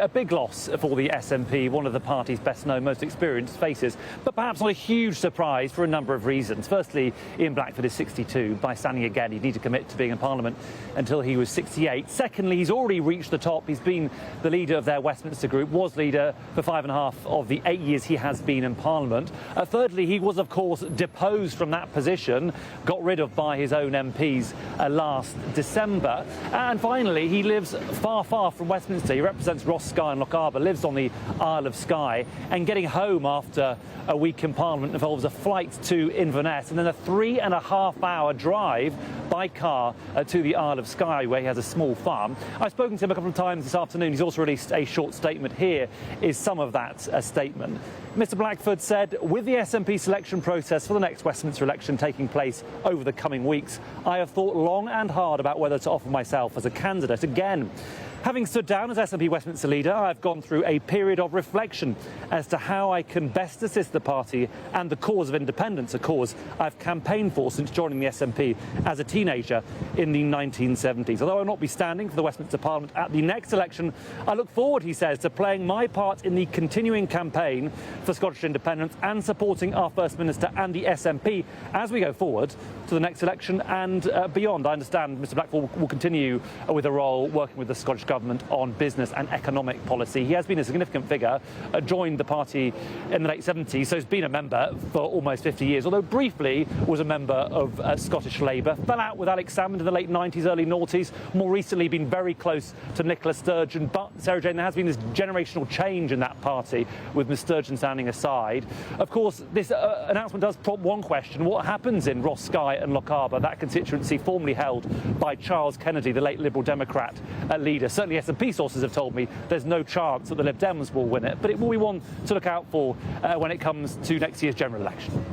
A big loss for the SNP, one of the party's best known, most experienced faces, but perhaps not a huge surprise for a number of reasons. Firstly, Ian Blackford is 62. By standing again, he'd need to commit to being in Parliament until he was 68. Secondly, he's already reached the top. He's been the leader of their Westminster group, was leader for 5.5 of the 8 years he has been in Parliament. Thirdly, he was, of course, deposed from that position, got rid of by his own MPs last December. And finally, he lives far, far from Westminster. He represents Ross, Skye and Lochaber, lives on the Isle of Skye, and getting home after a week in Parliament involves a flight to Inverness and then a 3.5-hour drive by car to the Isle of Skye, where he has a small farm. I've spoken to him a couple of times this afternoon. He's also released a short statement. Here is some of that statement. Mr Blackford said, with the SNP selection process for the next Westminster election taking place over the coming weeks, I have thought long and hard about whether to offer myself as a candidate again. Having stood down as SNP Westminster leader, I've gone through a period of reflection as to how I can best assist the party and the cause of independence, a cause I've campaigned for since joining the SNP as a teenager in the 1970s. Although I will not be standing for the Westminster Parliament at the next election, I look forward, he says, to playing my part in the continuing campaign for Scottish independence and supporting our First Minister and the SNP as we go forward to the next election and beyond. I understand Mr Blackford will continue with a role working with the Scottish Government on business and economic policy. He has been a significant figure, joined the party in the late 70s, so he's been a member for almost 50 years, although briefly was a member of Scottish Labour, fell out with Alex Salmond in the late 90s, early noughties, more recently been very close to Nicola Sturgeon. But, Sarah Jane, there has been this generational change in that party, with Ms Sturgeon standing aside. Of course, this announcement does prompt one question: what happens in Ross, Skye and Lochaber, that constituency formerly held by Charles Kennedy, the late Liberal Democrat leader? Certainly SNP sources have told me there's no chance that the Lib Dems will win it, but it will be one to look out for when it comes to next year's general election.